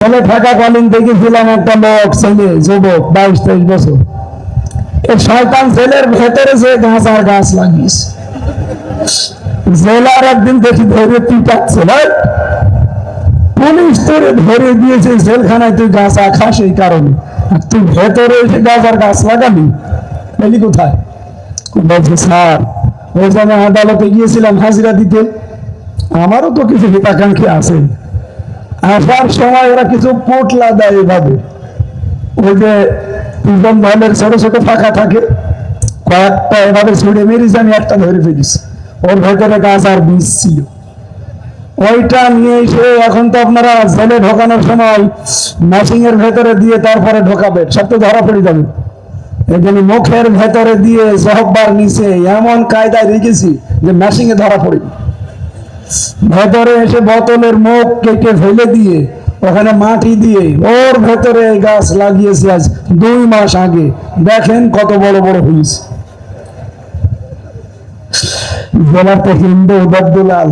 জেলে থাকাকালীন দেখেছিলাম একটা লোক ছেলে যুবক 22-23 বছর, এই শয়তান জেলের ভেতরে যে গাঁজার গাছ লাগিয়েছে। জেলার একদিন দেখি ধরে পিটাচ্ছে, পুলিশ তোরে ধরে দিয়েছে জেলখানায়, তুই গাঁজা খাস এই কারণে, আর তুই ভেতরে এসে গাঁজার গাছ লাগাবি, পেলি কোথায়? বলছে স্যার, ওই জন্য আদালতে গিয়েছিলাম হাজিরা দিতে, আমারও তো কিছু হিতাকাঙ্ক্ষী আছে, আসার সময় ওরা কিছু পোটলা দেয় এভাবে, ওই যে পিজন ভাইলের ছোট ছোট ফাঁকা থাকে, কয়েকটা এভাবে ছুড়ে মেরেছে, আমি একটা ধরে ফেলেছি, ওর ভেতরে গাঁজার বীজ ছিল। ওইটা নিয়ে এসে এখন তো আপনারা জেলে ঢোকানোর সময় মেশিং এর ভেতরে দিয়ে তারপরে ঢোকাবে, সব তো ধরা পড়ে যাবে। এই জন্য মুখের ভেতরে দিয়ে জহব্বার নিচে এমন কায়দায় রেখেছি যে মেশিং এ ধরা পড়ে, ভেতরে এসে বোতলের মুখ কেটে ফেলে দিয়ে ওখানে মাটি দিয়ে ওর ভেতরে গাছ লাগিয়েছি আজ 2 মাস আগে, দেখেন কত বড় বড় হয়েছে। জেলাতে হিন্দু উবাদুলাল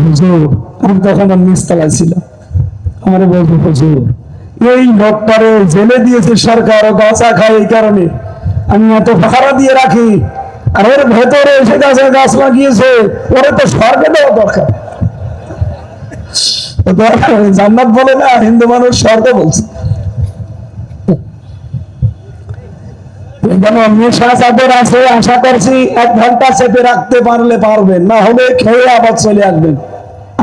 হুজুর, আমি তখন নিচতলায় ছিলাম, আমার বলতে হুজুর এই লোকটারে জেলে দিয়েছে সরকার, ও গাছা খায় এই কারণে, আমি এত ভাড়া দিয়ে রাখি, আর এর ভেতরে এসে গাছে গাছ লাগিয়েছে, ওরে তো স্বর্গে দেওয়া দরকার। জান্নাত বলে না, হিন্দু মানুষ স্বর্গ বলছে। নেশা যাদের আছে, আশা করছি 1 ঘন্টা চেপে রাখতে পারলে পারবেন, না হলে খেয়ে আবার চলে আসবেন।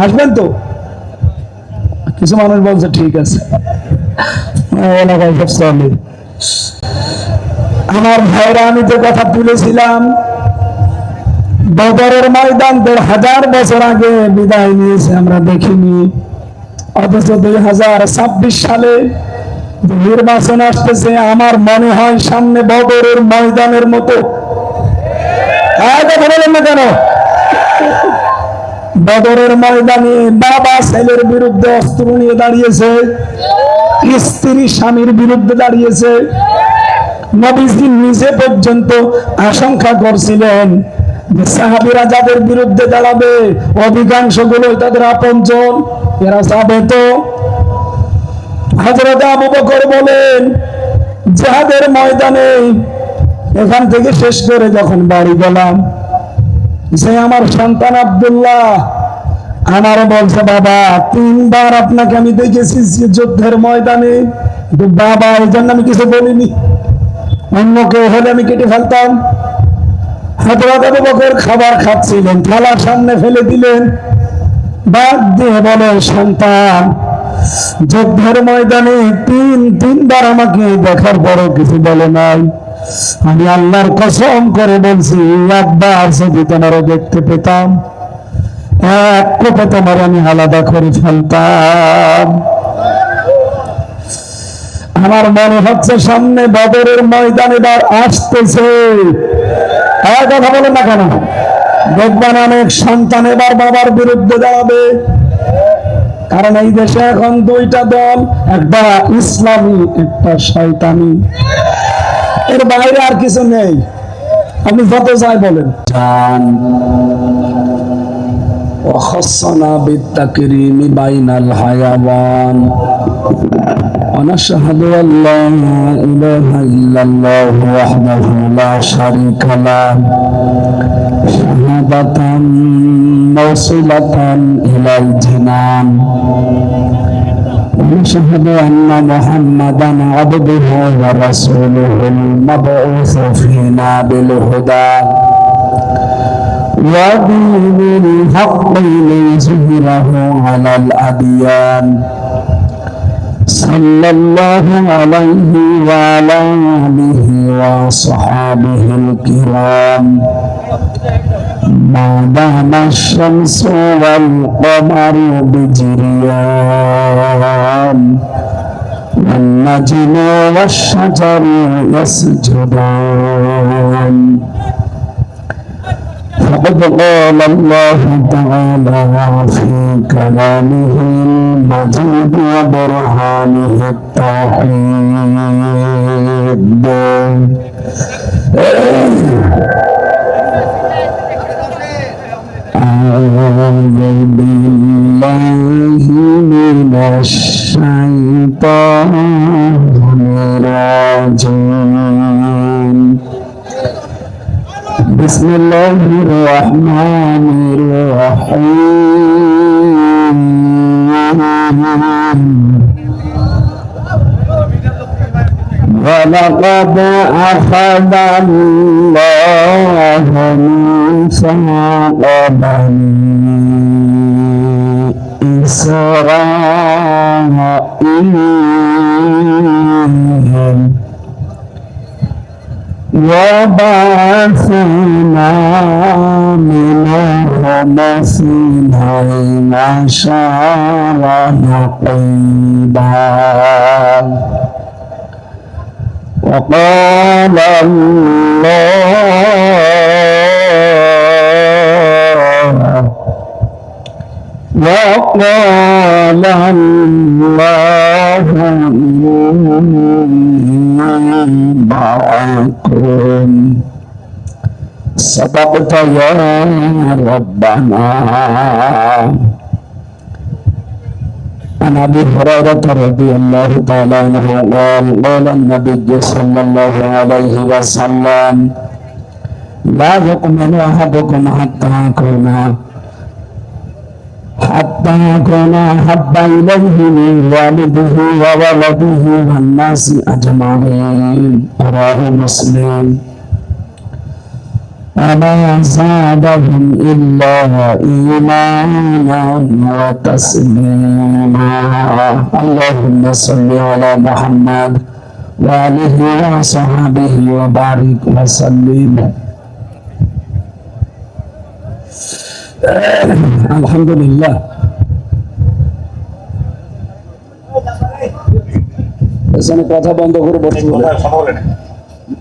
আসবেন তো? কিছু মানুষ বলছে ঠিক আছে, আমার ভাইরা, আমি যে কথা তুলেছিলাম, বদরের ময়দান 1000 বছর আগে বিদায় নিয়েছে, আমরা দেখিনি, অথচ 2026 সালে নির্বাচন আসতেছে, আমার মনে হয় সামনে বদরের ময়দানের মতো। বলেন না কেন? বদরের ময়দানে বাবা ছেলের বিরুদ্ধে অস্ত্র নিয়ে দাঁড়িয়েছে, স্ত্রী স্বামীর বিরুদ্ধে দাঁড়িয়েছে। নবীজি নিজে পর্যন্ত আশঙ্কা করছিলেন যে সাহাবীরা যাদের বিরুদ্ধে দাঁড়াবে অধিকাংশ গুলো তাদের আপনজন, এরা যাবে তো। হযরত আবু বকর বলেন, জিহাদের ময়দানে এখান থেকে শেষ করে যখন বাড়ি গেলাম, যে আমার সন্তান আব্দুল্লাহ আমার বলছে, বাবা 3 বার আপনাকে আমি দেখেছি যুদ্ধের ময়দানে, কিন্তু বাবা এই জন্য আমি কিছু বলিনি, অন্য কেউ হলে আমি কেটে ফেলতাম। হযরত আবু বকর খাবার খাচ্ছিলেন, থালার সামনে ফেলে দিলেন, বাদ দিয়ে বলে, সন্তান যুদ্ধের ময়দানে 3 বার আমাকে দেখার পরও কিছু বলে নাই, আমি আল্লাহর কসম করে বলছি, একবার যদি তোমারও দেখতে পেতাম, এক কোপে তোমার আমি আলাদা করে ফেলতাম। আমার মনে হচ্ছে সামনে বদরের ময়দান এবার আসতেছে। কথা বলেন না কেন? দেখবেন অনেক সন্তান এবার বাবার বিরুদ্ধে দাঁড়াবে, কারণ এই দেশে এখন 2টা দল, একটা ইসলামী, একটা শয়তানি, এর বাইরে আর কিছু নেই। আপনি যত যাই বলেন। وخصنا بالتكريم بين الحيوان ونشهد أن لا إله إلا الله وحده لا شريك له شهادة موصلة إلى الجنان ونشهد أن محمدا عبده ورسوله المبعوث فينا بالهدى ودين الحق ليظهره على الأديان صلى الله عليه وعلى آله وصحابه الكرام ما دام الشمس والقمر بجريان والنجم والشجر يسجدان فقد قال الله تعالى في كلامه المجيد وبرهانه التوحيد بالله من الشيطان الرجيم بسم الله الرحمن الرحيم ولقد أخذ الله ميثاق بني إسرائيل وبعثنا منهم اثني عشر نقيبا وقال الله إني معكم صدقت يا ربنا. عن ابي هريره رضي الله تعالى عنه قال قال النبي صلى الله عليه وسلم لا يؤمن احدكم حتى اكون احب اليه من والده وولده والناس اجمعين رواه مسلم. وما زادهم إلا إيمانا وتسليما. اللهم صل على محمد وآله وصحبه وبارك وسلم. الحمد لله. এখানে কথা বন্ধ করে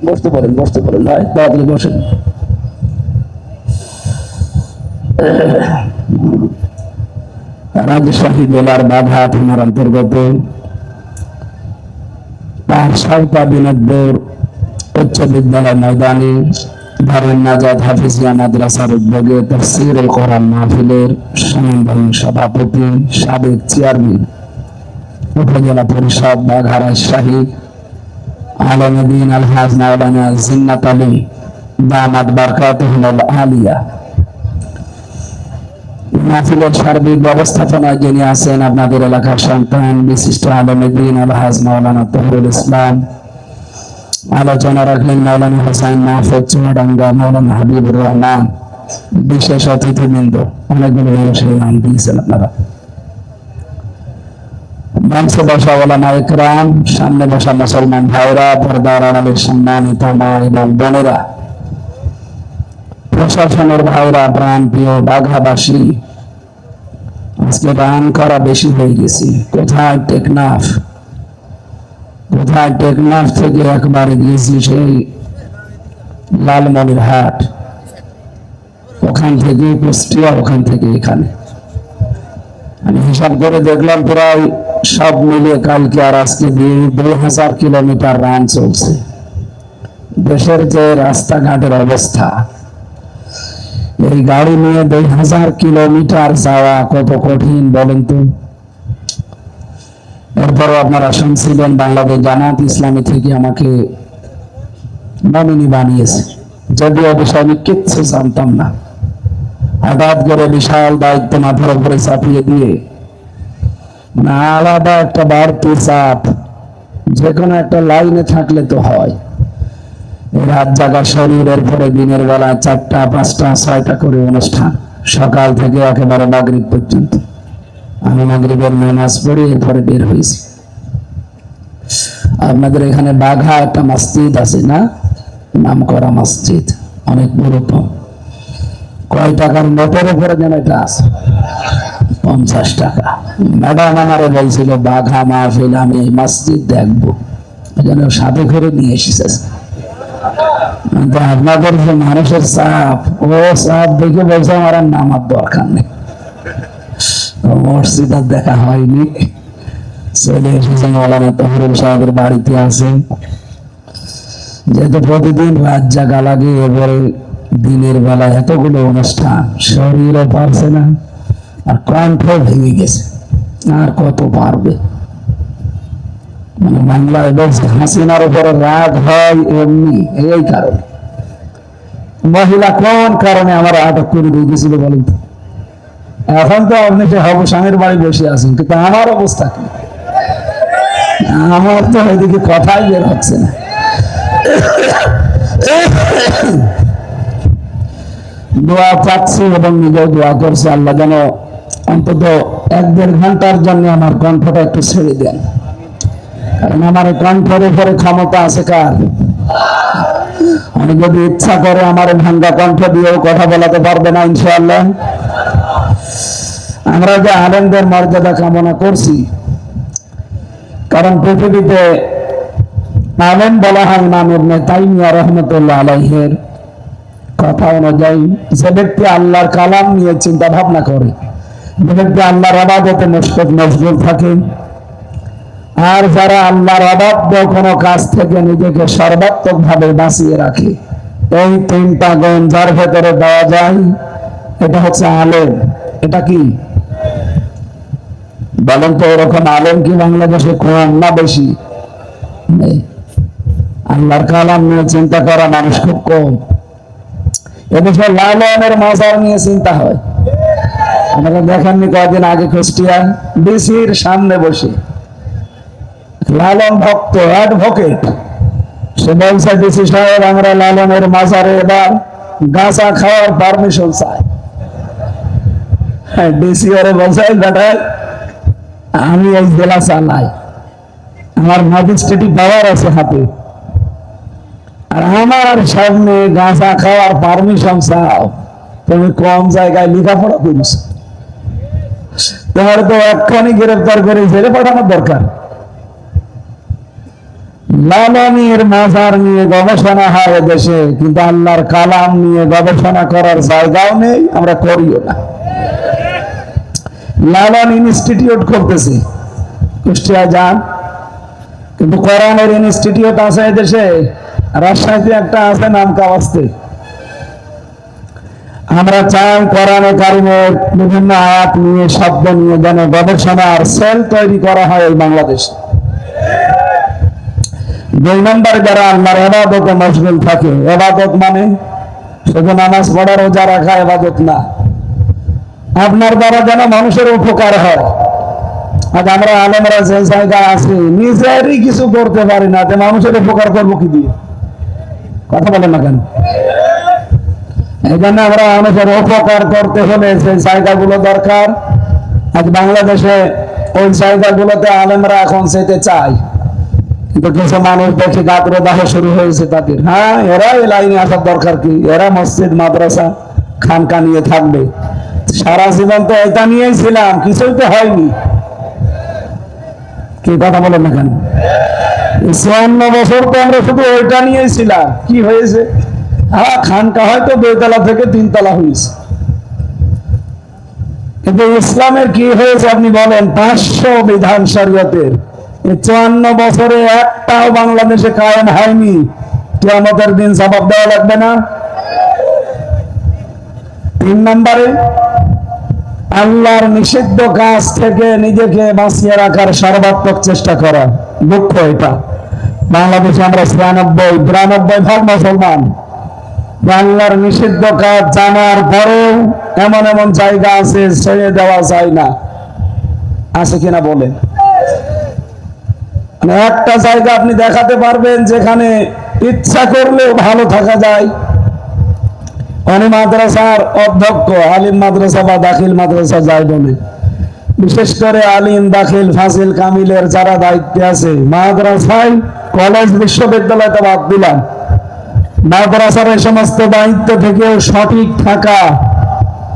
বসতে পারেন ভাই, তাড়াতাড়ি বসেন। রাজশাহী জেলার বাঘা থানার অন্তর্গত সাউতা বিনোদপুর উচ্চ বিদ্যালয় ময়দানে দারুন নাজাত হাফিজিয়া মাদ্রাসার উদ্যোগে তাফসীরুল কোরআন মাহফিলের সম্মাননীয় সভাপতি সাবেক চেয়ারম্যান উপজেলা পরিষদ বাঘা রাজশাহী আলমউদ্দিন আলহাজ মাওলানা জিন্নাত আলী দামাত বারকাতুহুল আলিয়া মাহফিলের সার্বিক ব্যবস্থাপনায় যিনি আছেন আপনাদের এলাকার সন্তান বিশিষ্ট আলমউদ্দিন আলহাজ মাওলানা তহিরুল ইসলাম। আলোচনা রাখলেন মাওলানা হোসেন মাহফুজ চুয়াডাঙ্গা, মাওলানা হাবিবুর রহমান, বিশেষ অতিথিবৃন্দ অনেকগুলো মানুষের নাম দিয়েছেন আপনারা। মঞ্চে বসা ওলামা ইকরাম, সামনে বসা মুসলমান ভাইরা, পর্দার আড়ালের সম্মানিত মা এবং বোনেরা, প্রশাসনের ভাইরা, প্রাণ প্রিয় বাঘাবাসী, আজকে রান করা বেশি হয়ে গেছে। কোথায় টেকনাফ থেকে একবারে গিয়েছি সেই লালমনিরহাট, ওখান থেকে কুষ্টিয়া, ওখান থেকে এখানে। আমি হিসাব করে দেখলাম প্রায় সব মিলে কালকে আর আজকে দিয়ে 2000 কিলোমিটার রান চলছে। দেশের যে রাস্তাঘাটের অবস্থা, এই গাড়ি নিয়ে 2000 কিলোমিটার যাওয়া কত কঠিন বলেন তো। এরপরও আপনারা শুনছিলেন বাংলাদেশ জামাত ইসলামী থেকে আমাকে নমিনি বানিয়েছে, যদিও বিষয় আমি কিচ্ছু জানতাম না। হঠাৎ করে বিশাল দায়িত্ব মাথার উপরে চাপিয়ে দিয়ে না, আলাদা একটা বাড়তি চাপ, যে কোনো একটা লাইনে থাকলে তো হয়। রাত জাগা শরীরের পরে দিনের বেলা 4টা 5টা 6টা করে অনুষ্ঠান, সকাল থেকে একেবারে মাগরিব পর্যন্ত। আমি মাগরিবের নামাজ পড়ে এরপরে বের হয়েছি। আপনাদের এখানে বাঘা একটা মসজিদ আছে না, নাম করা মসজিদ, অনেক পুরাতন। কয় টাকার নোটের উপরে যেন এটা আছে, 50 টাকা। ম্যাডাম আমারে বলছিল বাঘা মাহফিল, আমি মসজিদ দেখবো, যেন সাথে করে নিয়ে এসেছে। আপনাদের যে মানুষের চাপ, ও চাপ দেখে বলছে আমার আর নামার দরকার নেই। মসজিদ আর দেখা হয়নি, চলে এসেছে মৌলানা তহরুল সাহেবের বাড়িতে আছে। যেহেতু প্রতিদিন রাত জাগা লাগে, এবারে দিনের বেলা এতগুলো অনুষ্ঠান, শরীরও পারছে না, আর কণ্ঠ ভেঙে গেছে, আর কত পারবে? মানে বাংলায় বলছে হাসিনার উপরে রাগ হয় এমনি, এই কারণে। মহিলা কোন কারণে আমার আটক করে দিয়ে গেছিল বলেন তো? এখন তো আপনি যে হব স্বামীর বাড়ি বসে আছেন, কিন্তু আমার অবস্থা কি? আমার তো এদিকে কথাই বের হচ্ছে না। দোয়া চাচ্ছি এবং নিজেও দোয়া করছি, আল্লাহ যেন অন্তত 1-1.5 ঘন্টার জন্য আমার কণ্ঠটা একটু ছেড়ে দেন। কারণ আমার কণ্ঠের উপরে ক্ষমতা আছে কার? আমি যদি ইচ্ছা করে আমার ভাঙ্গা কণ্ঠ দিয়েও কথা বলাতে পারবে না ইনশাআল্লাহ। আমরা যে আলেমদের মর্যাদা কামনা করছি, কারণ পৃথিবীতে আলেম বলা হয় ইমাম ইবনে তাইমিয়া রাহমাতুল্লাহ আলাইহির কথা অনুযায়ী, যে ব্যক্তি আল্লাহর কালাম নিয়ে চিন্তা ভাবনা করে, যে ব্যক্তি আল্লাহর ইবাদতে মশগুল থাকে, আর যারা আল্লাহর অবাধ্য কোনো কাজ থেকে নিজেকে সর্বাত্মক ভাবে বাঁচিয়ে রাখে, এই 3টা গুণ যার ভেতরে দেওয়া যায়, এটা হচ্ছে আলেম। এটা কি বলেন তো? এরকম আলেম কি বাংলাদেশে কম না বেশি? নেই। আল্লাহর কালাম নিয়ে চিন্তা করা মানুষ খুব কম। এদেশে লালনের মাজার নিয়ে চিন্তা হয়। আপনারা দেখেননি কয়েকদিন আগে কুষ্টিয়া ডিসির সামনে বসে লালন ভক্ত অ্যাডভোকেট, সে বলছে ডিসি সাহেব আমরা লালনের মাজারে এবার গাঁজা খাওয়ার পারমিশন চাই। ডিসি ওরে বলছে বেটায় আমি এই জেলা চালাই, আমার ম্যাজিস্ট্রেটিভ পাওয়ার আছে হাতে, আর আমার সামনে গাঁজা খাওয়ার পারমিশন চাও? তুমি কম জায়গায় লেখাপড়া করিস, তোমার তো এক্ষুনি গ্রেফতার করে জেলে পাঠানোর দরকার। লালনের মাজার নিয়ে গবেষণা হয় দেশে, কিন্তু আল্লাহর কালাম নিয়ে গবেষণা করার জায়গাও নেই, আমরা করিও না। লালন ইনস্টিটিউট করতেছে, কুষ্টিয়া যান, কিন্তু কোরআনের ইনস্টিটিউট আছে দেশে, রাজশাহীতে একটা আছে নাম কাওয়াস্তে। আমরা চাই কোরআনে কারিমের বিভিন্ন আয়াত নিয়ে, শব্দ নিয়ে যেন গবেষণার সেল তৈরি করা হয় এই বাংলাদেশে। 2 নম্বর, যারা আল্লাহর ইবাদতে মশগুল থাকে, ইবাদত মানে শুধু নামাজ পড়া রোজা রাখা ইবাদত না, আপনার দ্বারা যেন মানুষের উপকার হয়। আজ আমরা আলেমরা যে জায়গায় আছি, নিজেরই কিছু করতে পারি না, যে মানুষের উপকার করবো কি দিয়ে? কথা বলেন না কেন? এই জন্য আমরা মানুষের উপকার করতে হলে যে জায়গাগুলো দরকার, আজ বাংলাদেশে ওই জায়গাগুলোতে আলেমরা এখন যেতে চায়, কিন্তু কিছু মানুষ দেখে গাত্রদাহ শুরু হয়েছে তাদের। হ্যাঁ, এরা এই লাইনে আসার দরকার কি? এরা মসজিদ মাদ্রাসা খানকা নিয়ে থাকবে। সারা জীবন তো এটা নিয়েই ছিলাম, কিছুই তো হয়নি। কি কথা বলেন না কেন? 54 বছর তো আমরা শুধু ওইটা নিয়েই ছিলাম, কি হয়েছে? হ্যাঁ, খানকা হয়তো 2 তলা থেকে 3 তলা হয়েছে, কিন্তু ইসলামের কি হয়েছে আপনি বলেন? 500 বিধান শরীয়তের 54 বছরে একটাও বাংলাদেশে কায়েম হয়নি। কিয়ামতের দিন জবাব দেওয়া লাগবে না? 3 নম্বরে, আল্লাহর নিষিদ্ধ কাজ থেকে নিজেকে বাঁচিয়ে রাখার সর্বাত্মক চেষ্টা করা। দুঃখ এটা, বাংলাদেশে আমরা 93-92% মুসলমান, আল্লাহর নিষিদ্ধ কাজ জানার পরেও এমন এমন জায়গা আছে ছেড়ে দেওয়া যায় না। আছে কিনা বলেন? মানে একটা জায়গা আপনি দেখাতে পারবেন যেখানে ইচ্ছা করলেও ভালো থাকা যায়? অনি মাদ্রাসার অধ্যক্ষ, আলিম মাদ্রাসা বা দাখিল মাদ্রাসা যাই বলে, বিশেষ করে আলিম, দাখিল, ফাজিল, কামিলের যারা দায়িত্বে আছে মাদ্রাসায়, কলেজ, বিশ্ববিদ্যালয় তো বাদ দিলাম, মাদ্রাসার এই সমস্ত দায়িত্ব থেকেও সঠিক থাকা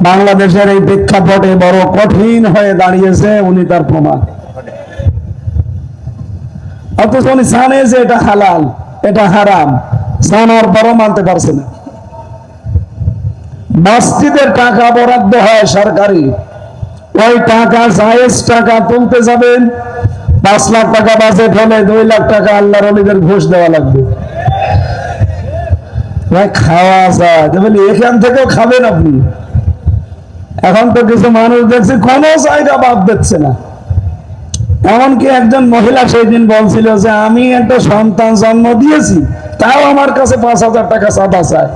বাংলাদেশের এই প্রেক্ষাপটে বড় কঠিন হয়ে দাঁড়িয়েছে। উনি তার প্রমাণ। অথচ উনি জানে যে এটা হালাল, এটা হারাম, জানার পরও মানতে পারছে না। মসজিদের টাকা বরাদ্দ হয় সরকারি, ওই টাকা জায়েজ টাকা তুলতে যাবেন, 5 লাখ টাকা বাজেট হলে 2 লাখ টাকা আল্লাহর ওলিদের ঘুষ দেওয়া লাগবে। ভাই খাওয়া যায়, বলি এখান থেকেও খাবেন আপনি। এখন তো কিছু মানুষ দেখছি কোনো জায়গা বাদ দিচ্ছে না। এমনকি একজন মহিলা সেই দিন বলছিল যে আমি একটা সন্তান জন্ম দিয়েছি, তাও আমার কাছে 5,000 টাকা চাঁদা চায়।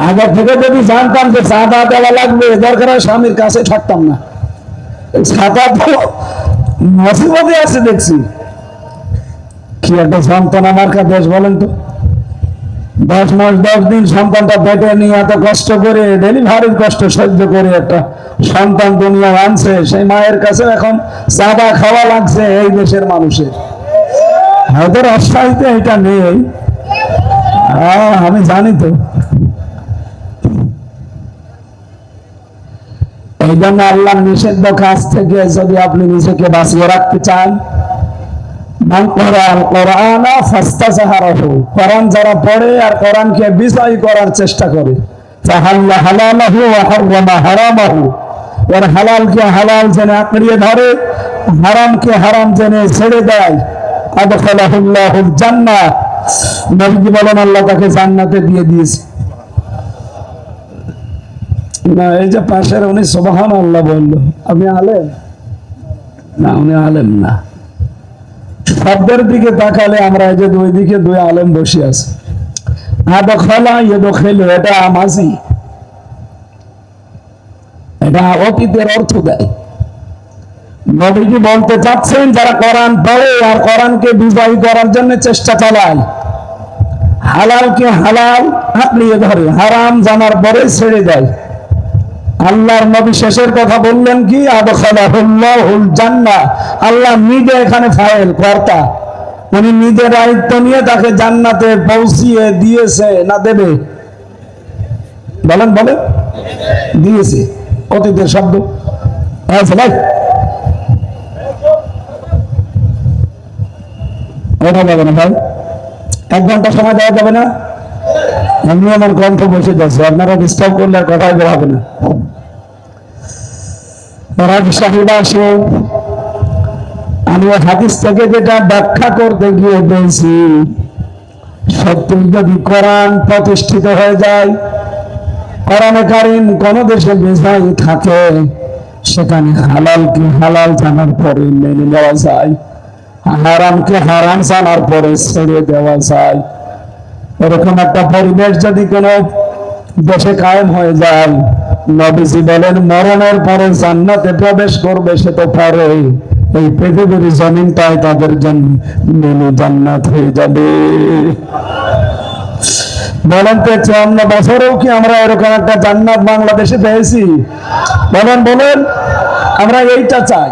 আগে থেকে যদি জানতাম যে চাঁদা দেওয়া লাগবে, দরকার হয় স্বামীর কাছে থাকতাম না। চাঁদা তো নসিবতে আছে দেখছি। কি একটা সন্তান আমার কাছে দেশ বলেন তো, 10 মাস 10 দিন সন্তানটা পেটে নিয়ে এত কষ্ট করে ডেলিভারির কষ্ট সহ্য করে একটা সন্তান দুনিয়া আনছে, সেই মায়ের কাছে এখন চাঁদা খাওয়া লাগছে এই দেশের মানুষের। হয়তো রাজশাহীতে এটা নেই, আমি জানি তো। এই জন্য আল্লাহর নিষিদ্ধ কাজ থেকে যদি আপনি নিজেকে বাঁচিয়ে রাখতে চান, কোরআন যারা পড়ে আর কোরআনকে বিজয় করার চেষ্টা করে, এর হালালকে হালাল জেনে আঁকড়িয়ে ধরে, হারামকে হারাম জেনে ছেড়ে দেয়, আদখালাহুল্লাহুল জান্নাহ, নবীজি বলেন আল্লাহ তাকে জান্নাতে দিয়ে দিয়েছে। না এই যে পাশের উনি সুবহানাল্লাহ বললো, আপনি আলেম না? উনি আলেম না। শব্দের দিকে তাকালে আমরা এই যে দুই দিকে দুই আলেম বসে আছে। আদখালা ইয়াদখিলু, এটা মাজি, এটা অতীতের অর্থ দেয়। নবীজি বলতে চাচ্ছেন যারা কোরআন পড়ে আর কোরআনকে বিজয়ী করার জন্য চেষ্টা চালায়, হালালকে হালাল আঁকড়িয়ে ধরে, হারাম জানার পরে ছেড়ে দেয়। আল্লাহর নবী শেষের কথা বললেন কি, আদখালাহুল্লাহুল জান্নাহ, আল্লাহ নিজে এখানে ফাইল কর্তা, উনি নিজের দায়িত্ব নিয়ে তাকে জান্নাতে পৌঁছিয়ে দিয়েছে না দেবে? বলেন বলেন, দিয়েছে। অতীতের শব্দ আছে ভাই, ওঠা যাবে না ভাই, 1 ঘন্টা সময় দেওয়া যাবে না? এমনি আমার কণ্ঠ বসে যাচ্ছে, আপনারা ডিস্টার্ব করলে আর কথাই বলা হবে না। আমি হাদিস থেকে যেটা ব্যাখ্যা করতে গিয়ে বলছি, সত্যি যদি কোরআন প্রতিষ্ঠিত হয়ে যায়, কোরআনে কারীম কোন দেশে বিজয়ী থাকে, সেখানে হালালকে হালাল জানার পরে মেনে নেওয়া যায়, হারামকে হারাম জানার পরে ছেড়ে দেওয়া যায়। এরকম একটা পরিবেশ যদি কোন দেশে কায়েম হয়ে যায়, নবীজি বলেন মরণের পরে জান্নাতে প্রবেশ করবে সে তো পারে, এই পৃথিবীর জমিনটাই তাদের জন্য মিনি জান্নাত হয়ে যাবে। বলেন তো 54 বছরেও কি আমরা এরকম একটা জান্নাত বাংলাদেশে পেয়েছি? বলেন বলেন, আমরা এইটা চাই।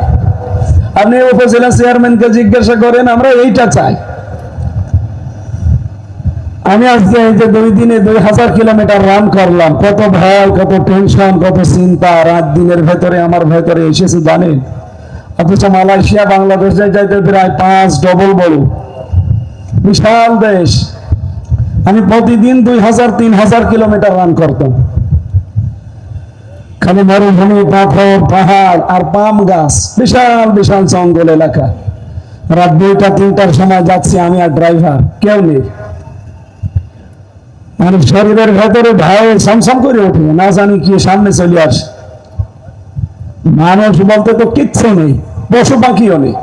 আপনি উপজেলা চেয়ারম্যানকে জিজ্ঞাসা করেন, আমরা এইটা চাই। আমি আজকে এই যে 2 দিনে 2000 কিলোমিটার রান করলাম, কত ভয়, কত টেনশন, কত চিন্তা রাত দিনের ভেতরে আমার ভেতরে এসেছে জানেন। অথচ মালয়েশিয়া বাংলাদেশে যাইতে প্রায় 5 ডবল বড় বিশাল দেশ। আমি প্রতিদিন 2000-3000 কিলোমিটার রান করতাম। খালি মরুভূমি, পাথর, পাহাড় আর পাম গাছ, বিশাল বিশাল জঙ্গল এলাকা। রাত 2টা-3টার সময় যাচ্ছি আমি আর ড্রাইভার, কেউ নেই। মানে শরীরের ভেতরে ভয়ে সমসম করে ওঠে, না জানি কি সামনে চলে আসে। মানুষ বলতে তো কিচ্ছু নেই, পশু পাখিও নেই।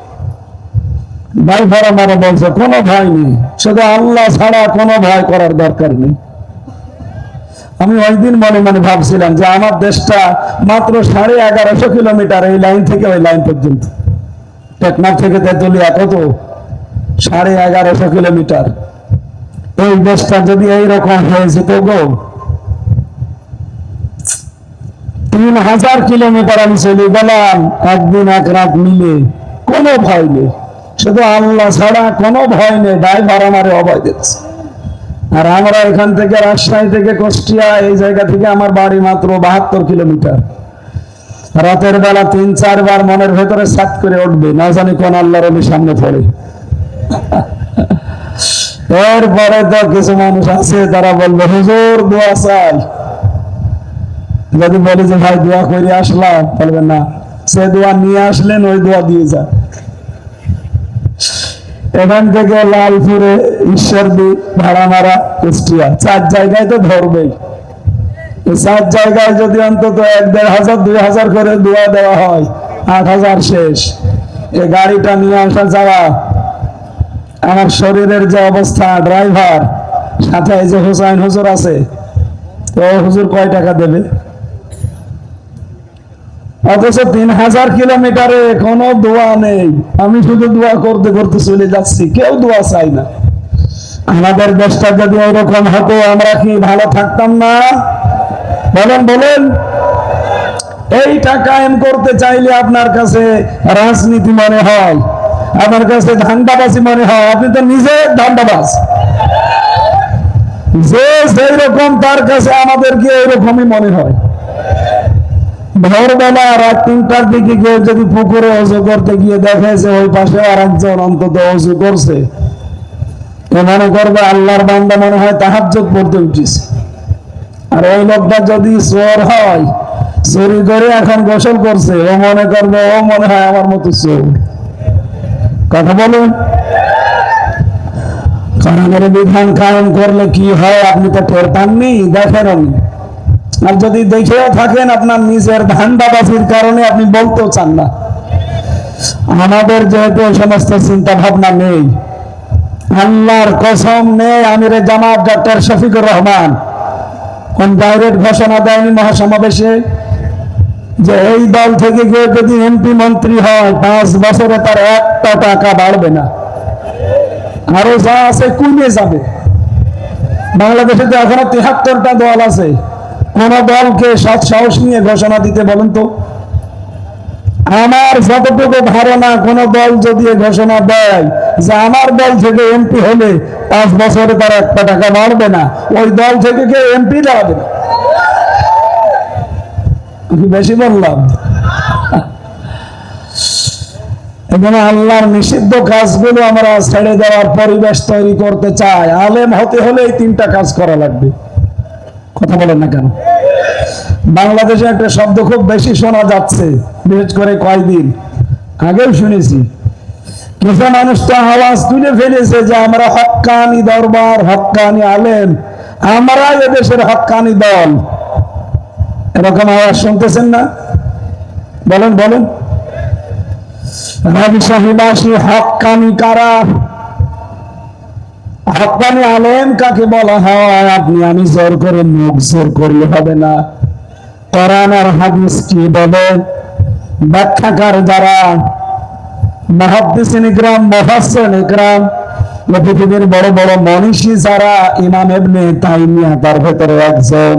ড্রাইভার আমারা বলছে কোনো ভয় নেই, শুধু আল্লাহ ছাড়া কোনো ভয় করার দরকার নেই। আমি ওই দিন মনে মনে ভাবছিলাম যে আমার দেশটা মাত্র 1150 কিলোমিটার, এই লাইন থেকে ওই লাইন পর্যন্ত। টেকনাফ থেকে তেতুলিয়া কত? 1150 কিলোমিটার। এই দেশটা যদি এইরকম হয়ে যেত গো, 3000 কিলোমিটার আমি চলে গেলাম একদিন এক রাত মিলে, কোনো ভয় নেই, শুধু আল্লাহ ছাড়া কোনো ভয় নেই। ড্রাইভার আমারে অভয় দিচ্ছে। আর আমরা এখান থেকে রাজশাহী থেকে কুষ্টিয়া, এই জায়গা থেকে আমার বাড়ি মাত্র 72 কিলোমিটার। রাতের বেলা 3-4 বার মনের ভেতরে সাত করে উঠবে, না জানি কোন আল্লাহর ওলি সামনে পড়ে। এরপরে তো কিছু মানুষ আছে তারা বলবে হুজুর দোয়া চাই। যদি বলি যে ভাই দোয়া করে আসলাম, বলবেন না, সে দোয়া নিয়ে আসলেন, ওই দোয়া দিয়ে যান। এখান থেকে লালপুরে, ঈশ্বরদী, ভাড়ামারা, কুষ্টিয়া, 4 জায়গায় তো ধরবেই। এই 4 জায়গায় যদি অন্তত 1,500 2,000 করে দোয়া দেওয়া হয়, 8,000 শেষ। এই গাড়িটা নিয়ে আসা যাওয়া, আমার শরীরের যে অবস্থা, ড্রাইভার সাথে এই যে হুসাইন হুজুর আছে, তো হুজুর কয় টাকা দেবে? অথচ 3,000 কিলোমিটারে কোনো দোয়া নেই। আমি শুধু দোয়া করতে করতে চলে যাচ্ছি, কেউ দোয়া চাই না। আমাদের দেশটা যদি ওইরকম হতো, আমরা কি ভালো থাকতাম না? বলেন বলেন। এইটা কায়েম করতে চাইলে আপনার কাছে রাজনীতি মনে হয়, আপনার কাছে ধান্দাবাজি মনে হয়। আপনি তো নিজে ধান্দাবাজ। যে যেই রকম তার কাছে আমাদেরকে এইরকমই মনে হয়। ভোরবেলা রাত 3টার দিকে কেউ যদি পুকুরে অজু করতে গিয়ে দেখে যে ওই পাশে আর একজন অন্তত অজু করছে, মনে করবে আল্লাহর বান্দা মনে হয় তাহাজ্জুদ পড়তে উঠিছে। আর ওই লোকটা যদি চোর হয়, চুরি করে এখন গোসল করছে, ও মনে করবে ও মনে হয় আমার মতো চোর। কথা বলুন। কোরআনের বিধান কায়েম করলে কি হয় আপনি তো টের পাননি, দেখেন। আর যদি দেখেও থাকেন, আপনার নিজের ধান্দাবাজির কারণে আপনি বলতেও চান না। আমাদের যেহেতু সমস্ত চিন্তা ভাবনা নেই, আল্লাহর কসম নেই, আমিরে জামাত ডক্টর শফিকুর রহমান কোন ডাইরেক্ট ঘোষণা দেয়নি মহাসমাবেশে যে এই দল থেকে কেউ যদি এমপি মন্ত্রী হয় 5 বছরে তার 1টা টাকা বাড়বে না, আরো যা আছে কমে যাবে। বাংলাদেশে তো এখনো 73টা দল আছে। কোন দলকে সৎ সাহস নিয়ে ঘোষণা দিতে বলেন তো? আমার যতটুকু ধারণা, কোন দল যদি ঘোষণা দেয় যে আমার দল থেকে এমপি হলে 5 বছরে তার 1টা টাকা বাড়বে না, ওই দল থেকে কেউ এমপি দাঁড়াবে না। আমি বেশি বললাম? এখানে আল্লাহর নিষিদ্ধ কাজগুলো আমরা ছেড়ে দেওয়ার পরিবেশ তৈরি করতে চাই। আলেম হতে হলে এই 3টা কাজ করা লাগবে। কথা বলেন না কেন? বাংলাদেশে একটা শব্দ খুব বেশি শোনা যাচ্ছে, বিশেষ করে কয়েকদিন আগেও শুনেছি। কিছু মানুষ তো আওয়াজ তুলে ফেলেছে যে আমরা হক্কানি দরবার, হক্কানি আলেম, আমরা এদেশের হক্কানি দল। এরকম আওয়াজ শুনতেছেন না? বলেন বলেন। রাজশাহীবাসী হক্কানি কারা? হক্কানি আলেম কাকে বলা হয়? আপনি আমি জোর করে মুখ জোর করলে হবে না। কোরআন আর হাদিস কি বলে? ব্যাখ্যাকার যারা, মুহাদ্দিসিন ইকরাম, মুফাসসিরিন ইকরাম, পৃথিবীর বড় বড় মনীষী যারা, ইমাম ইবনে তাইমিয়া তার ভেতরে একজন,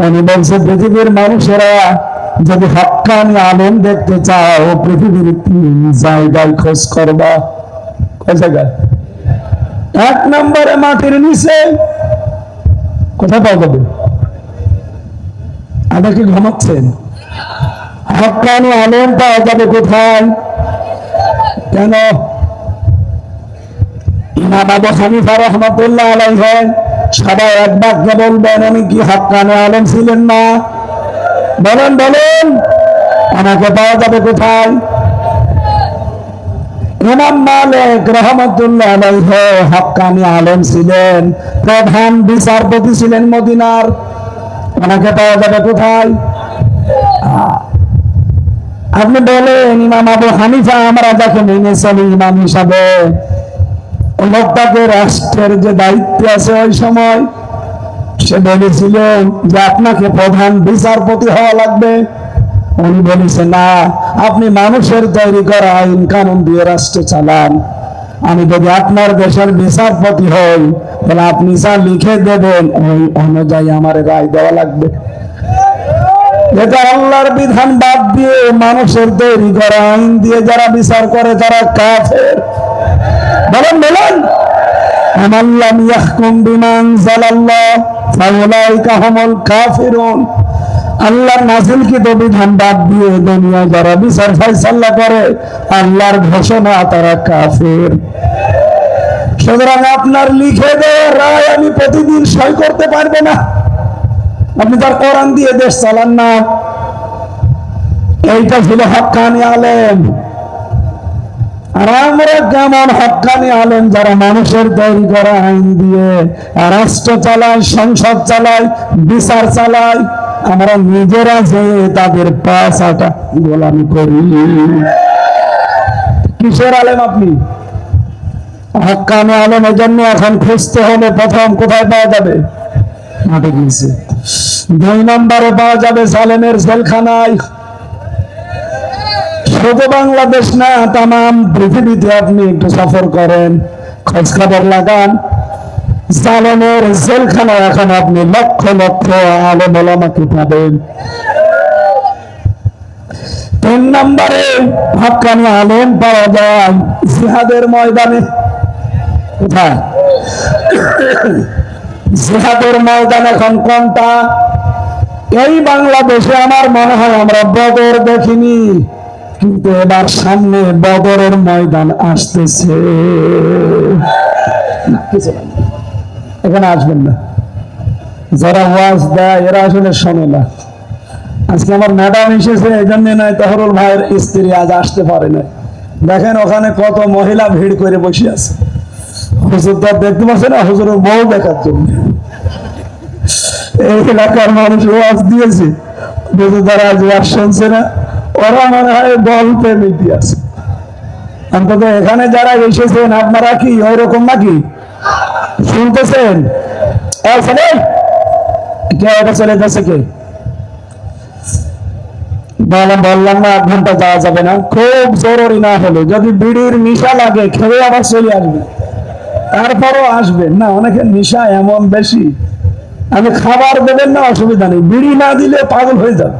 উনি বলছে পৃথিবীর মানুষেরা যদি হক্কানি আলেম দেখতে চাও, পৃথিবীর 3 জায়গায় খোঁজ করবা। কয় জায়গায়? 1 নম্বরে মাটির নিচে। কোথায় পাওয়া যাবে? আপনি কি ঘুমাচ্ছেন? হক্কানি আলেম পাওয়া যাবে কোথায়? কেন? ইমাম আবু হানিফা রাহমাতুল্লাহ আলাইহি সবাই এক বাক্যে বলবেন উনি কি হক্কানি আলেম ছিলেন না? বলেন বলেন। আমাকে পাওয়া যাবে কোথায়? ইমাম মালিক রাহমাতুল্লাহ আলাইহি হক্কানি আলেম ছিলেন, প্রধান বিচারপতি ছিলেন মদিনার। ওনাকে পাওয়া যাবে কোথায়? আপনি বলেন ইমাম আবু হানিফা আমরা যাকে মেনে চলি ইমাম হিসাবে, লোকটাকে রাষ্ট্রের যে দায়িত্ব আছে ওই সময় সে বলেছিল যে আপনাকে প্রধান বিচারপতি হওয়া লাগবে। উনি বলেছে না, আপনি মানুষের তৈরি করা আইন কানুন দিয়ে রাষ্ট্র চালান, আমি যদি আপনার দেশের বিচারপতি হই তাহলে আপনি যা লিখে দেবেন ওই অনুযায়ী আমার রায় দেওয়া লাগবে। এটা আল্লাহর বিধান বাদ দিয়ে মানুষের তৈরি করা আইন দিয়ে যারা বিচার করে তারা কাফের। বলেন বলেন। আমান লাম ইয়াহকুম বিমা আনজালাল্লাহ ফাউলাইকা হুমুল কাফিরুন। আল্লাহর নাযিলকৃত বিধান বাদ দিয়ে দুনিয়া যারা বিচার ফয়সালা করে, আল্লাহর ঘোষণা তারা কাফের। সুতরাং আপনার লিখে দেওয়া রায় আমি প্রতিদিন সই করতে পারবো না। আপনি তার কোরআন দিয়ে দেশ চালান না। এইটা ছিল হক্কানি আলেম। আর আমরা কেমন হক্কানি আলেম যারা মানুষের তৈরি করা আইন দিয়ে রাষ্ট্র চালায়, সংসদ চালায়, বিচার চালায়, আমরা নিজেরা যে তাদের পাছাটা গোলামি করি। কিসের আলেম আপনি? হক্কানি আলেম। এই জন্য এখন খুঁজতে হলে প্রথম কোথায় পাওয়া যাবে? মাঠে গিয়েছে। 2 নম্বরে পাওয়া যাবে জালেমের জেলখানায়। শুধু বাংলাদেশ না, তাম পৃথিবীতে আপনি একটু সফর করেন, খোঁজ খবর লাগান, জালেমের জেলখানায় এখন আপনি লক্ষ লক্ষ আলেম ওলামাকে পাবেন। 3 নম্বরে হক্কানি আলেম পাওয়া যায় জিহাদের ময়দানে। কোথায়? জিহাদের ময়দান এখন কোনটা? এই বাংলাদেশে আমার মনে হয় আমরা বদর দেখিনি, কিন্তু এবার সামনে বদরের ময়দান আসতেছে। এখানে আসবেন না, যারা ওয়াজ দেয় এরা আসলে শোনে না। আজকে আমার ম্যাডাম এসেছে, এই জন্য নয় তহরুল ভাইয়ের স্ত্রী আজ আসতে পারে না। দেখেন ওখানে কত মহিলা ভিড় করে বসে আছে। হুজুরদার দেখতে পাচ্ছে না, হুজুরের বউ দেখার জন্য এই এলাকার মানুষ ওয়াজ দিয়েছে, হুজুরদারা আজ ওয়াজ শুনছে না, ওরা মনে হয় গল্পে মেতে আছে। অন্তত এখানে যারা এসেছেন আপনারা কি ওইরকম নাকি? শুনতেছেন? কে এটা চলে যাচ্ছে? কে বললাম না 1 ঘন্টা যাওয়া যাবে না, খুব জরুরি না হলে যদি বিড়ির নেশা লাগে খেয়ে আবার চলে আসবে, তারপরও আসবেন না। অনেকের নেশা এমন বেশি, আমি খাবার দেবেন না অসুবিধা নেই, বিড়ি না দিলে পাগল হয়ে যাবে।